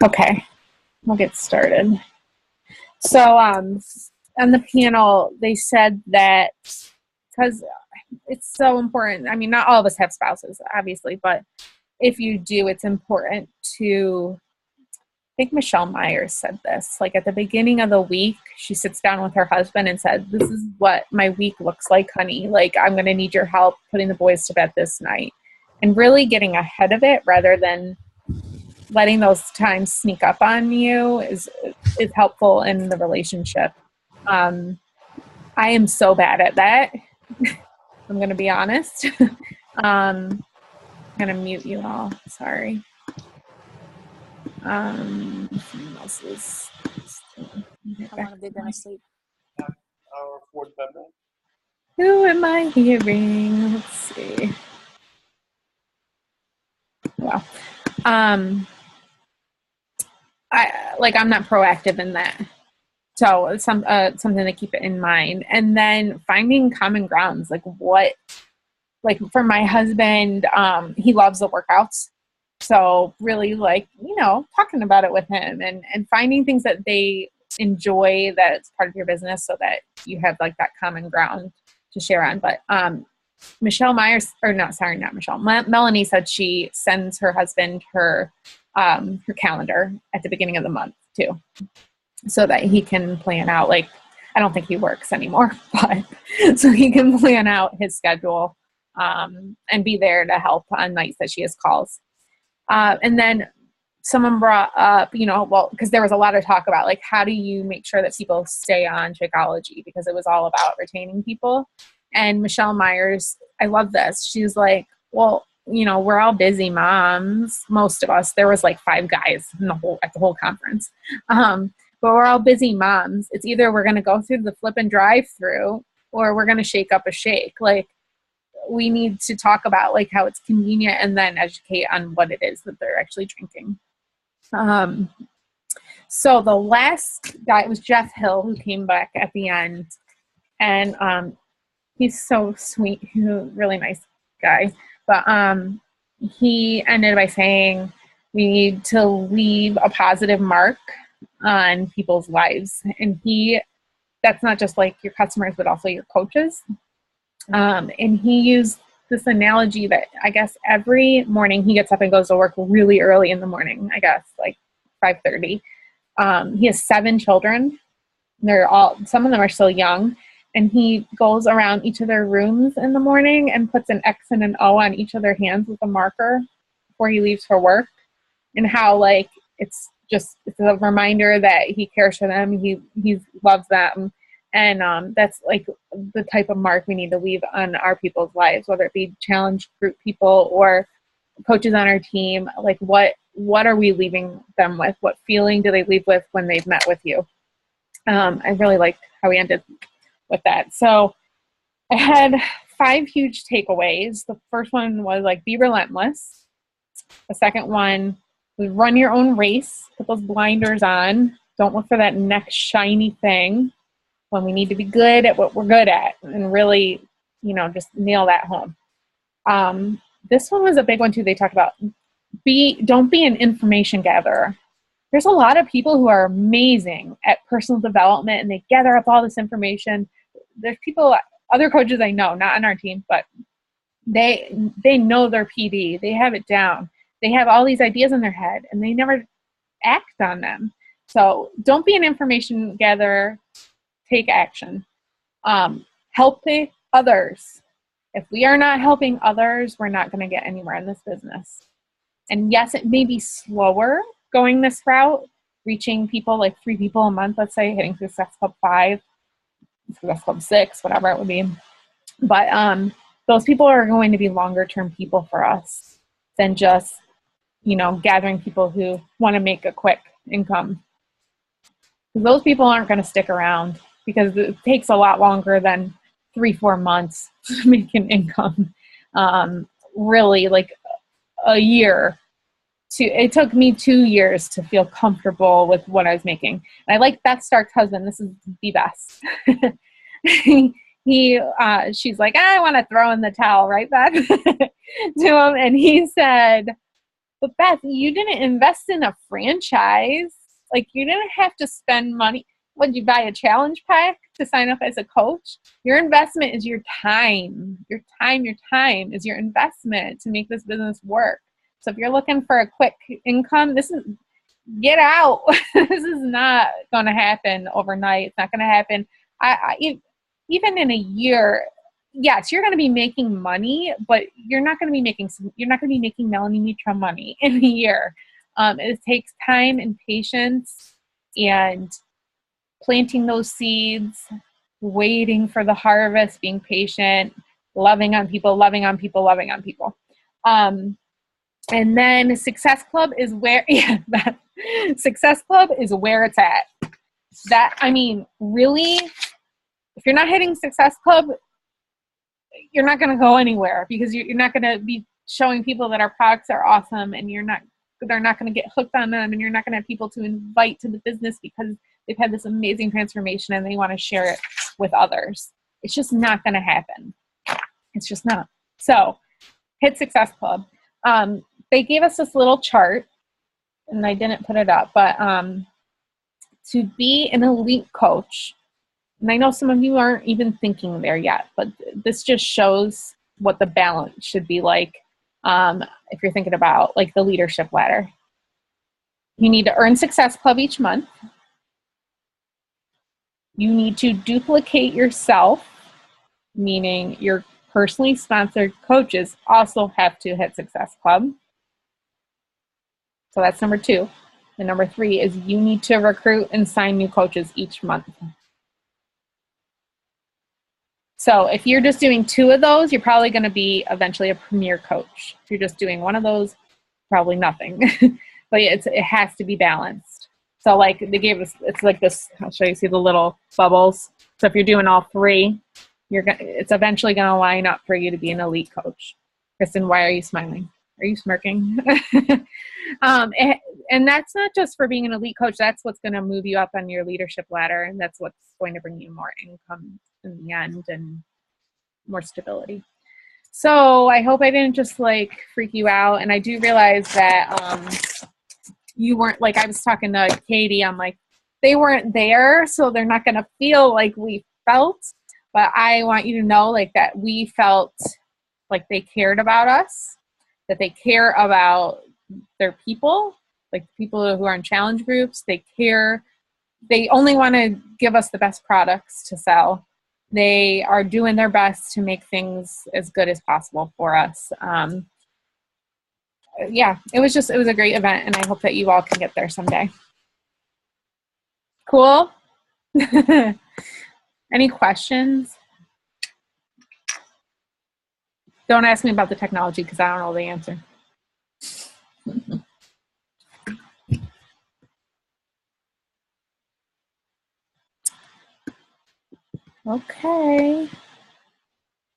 Okay, we'll get started. So, on the panel, they said that because it's so important. I mean, not all of us have spouses, obviously, but if you do, it's important to. I think Michelle Myers said this. Like at the beginning of the week, she sits down with her husband and said, "This is what my week looks like, honey. Like I'm going to need your help putting the boys to bed this night," and really getting ahead of it rather than letting those times sneak up on you is helpful in the relationship. Um, I am so bad at that. I'm going to be honest. I'm going to mute you all. Sorry. Someone else is. How long have they been asleep? Our fourth bedroom. Who am I hearing? Let's see. Well, I'm not proactive in that. So it's something to keep it in mind. And then finding common grounds, like for my husband, he loves the workouts. So really talking about it with him and finding things that they enjoy that's part of your business so that you have like that common ground to share on. But Michelle Myers, or not Michelle, Melanie said she sends her husband her calendar at the beginning of the month too, so that he can plan out, like, I don't think he works anymore, but so he can plan out his schedule and be there to help on nights that she has calls. And then someone brought up, because there was a lot of talk about, like, how do you make sure that people stay on Shakeology? Because it was all about retaining people. And Michelle Myers, I love this. She's like, well, we're all busy moms, most of us. There was like 5 guys at the whole conference. But we're all busy moms. It's either we're going to go through the flip and drive through or we're going to shake up a shake. Like, we need to talk about like how it's convenient and then educate on what it is that they're actually drinking. So the last guy was Jeff Hill, who came back at the end, and he's so sweet. He's a really nice guy, but he ended by saying we need to leave a positive mark on people's lives, and that's not just like your customers but also your coaches. And he used this analogy that I guess every morning he gets up and goes to work really early in the morning, I guess like 5:30. He has 7 children. Some of them are still young, and he goes around each of their rooms in the morning and puts an X and an O on each of their hands with a marker before he leaves for work, and how like it's a reminder that he cares for them, he loves them. And that's like the type of mark we need to leave on our people's lives, whether it be challenge group people or coaches on our team. Like what are we leaving them with? What feeling do they leave with when they've met with you? I really liked how we ended with that. So I had 5 huge takeaways. The first one was like, be relentless. The second one was run your own race, put those blinders on. Don't look for that next shiny thing when we need to be good at what we're good at and really, just nail that home. This one was a big one too. They talked about don't be an information gatherer. There's a lot of people who are amazing at personal development and they gather up all this information. There's people, other coaches I know, not on our team, but they know their PD. They have it down. They have all these ideas in their head and they never act on them. So don't be an information gatherer. Take action. Helping others. If we are not helping others, we're not going to get anywhere in this business. And yes, it may be slower going this route, reaching people like 3 people a month, let's say, hitting Success Club 5, Success Club 6, whatever it would be. But those people are going to be longer term people for us than just, gathering people who want to make a quick income. Those people aren't going to stick around because it takes a lot longer than 3-4 months to make an income. Really, like a year. It took me 2 years to feel comfortable with what I was making. And I like Beth Stark's husband. This is the best. She's like, I want to throw in the towel, right, Beth? To him. And he said, But Beth, you didn't invest in a franchise. Like, you didn't have to spend money. Would you buy a challenge pack to sign up as a coach? Your investment is your time. Your time is your investment to make this business work. So if you're looking for a quick income, get out. This is not going to happen overnight. It's not going to happen. Even in a year, yes, you're going to be making money, but you're not going to be making Melanie Mitra money in a year. It takes time and patience and planting those seeds, waiting for the harvest, being patient, loving on people. And then Success Club is where, Success Club is where it's at. Really, if you're not hitting Success Club, you're not going to go anywhere, because you're not going to be showing people that our products are awesome, and they're not going to get hooked on them, and you're not going to have people to invite to the business because they've had this amazing transformation and they want to share it with others. It's just not going to happen. It's just not. So hit Success Club. They gave us this little chart, and I didn't put it up, but to be an elite coach, and I know some of you aren't even thinking there yet, but this just shows what the balance should be like if you're thinking about like the leadership ladder. You need to earn Success Club each month. You need to duplicate yourself, meaning your personally sponsored coaches also have to hit Success Club. So that's number 2. And number 3 is you need to recruit and sign new coaches each month. So if you're just doing 2 of those, you're probably going to be eventually a premier coach. If you're just doing 1 of those, probably nothing. But it has to be balanced. So like they gave us, it's like this, I'll show you, see the little bubbles. So if you're doing all 3, it's eventually going to line up for you to be an elite coach. Kristen, why are you smiling? Are you smirking? And that's not just for being an elite coach. That's what's going to move you up on your leadership ladder. And that's what's going to bring you more income in the end and more stability. So I hope I didn't just like freak you out. And I do realize that you weren't, like I was talking to Katie, I'm like, they weren't there, so they're not going to feel like we felt. But I want you to know like that we felt like they cared about us, that they care about their people, like people who are in challenge groups. They care. They only want to give us the best products to sell. They are doing their best to make things as good as possible for us. It was a great event, and I hope that you all can get there someday. Cool? Any questions? Don't ask me about the technology because I don't know the answer. Okay.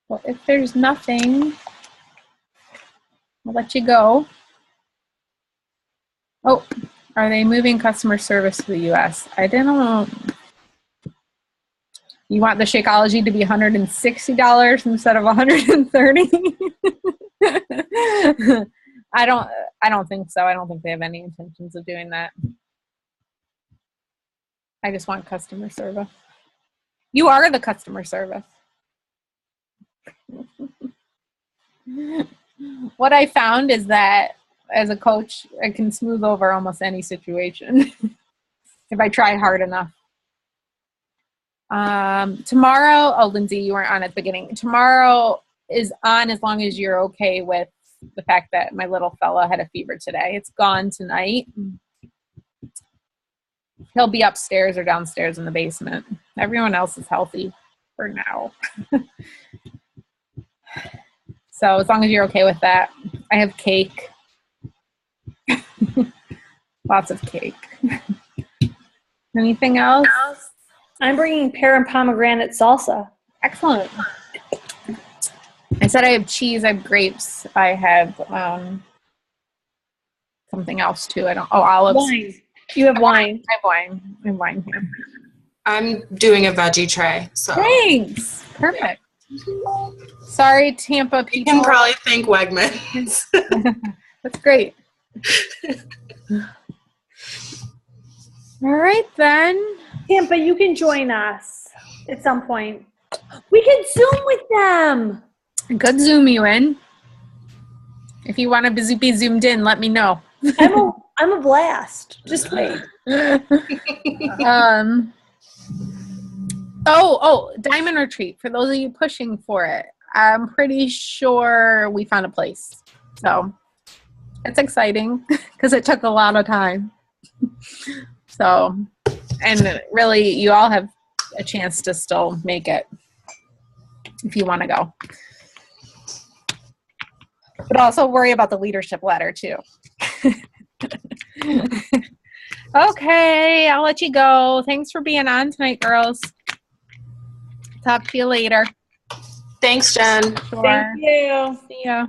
Well, if there's nothing, I'll let you go. Oh, are they moving customer service to the U.S.? I don't know. You want the Shakeology to be $160 instead of $130? I don't think so. I don't think they have any intentions of doing that. I just want customer service. You are the customer service. What I found is that as a coach, I can smooth over almost any situation if I try hard enough. Tomorrow, Lindsay, you weren't on at the beginning. Tomorrow is on as long as you're okay with the fact that my little fella had a fever today. It's gone tonight. He'll be upstairs or downstairs in the basement. Everyone else is healthy for now. So as long as you're okay with that. I have cake. Lots of cake. Anything else? I'm bringing pear and pomegranate salsa. Excellent. I said I have cheese, I have grapes, I have something else too. Olives. Wine. You have wine. I have wine here. I'm doing a veggie tray. So thanks. Perfect. Sorry, Tampa people. You can probably thank Wegmans. That's great. All right, then. Tampa, you can join us at some point. We can Zoom with them. Good Zoom you in. If you want to be zoomed in, let me know. I'm a blast. Just wait. Diamond Retreat. For those of you pushing for it, I'm pretty sure we found a place. So it's exciting because it took a lot of time. So, and really, you all have a chance to still make it if you want to go. But also worry about the leadership ladder too. Okay, I'll let you go. Thanks for being on tonight, girls. Talk to you later. Thanks, Jen. Sure. Thank you. See ya.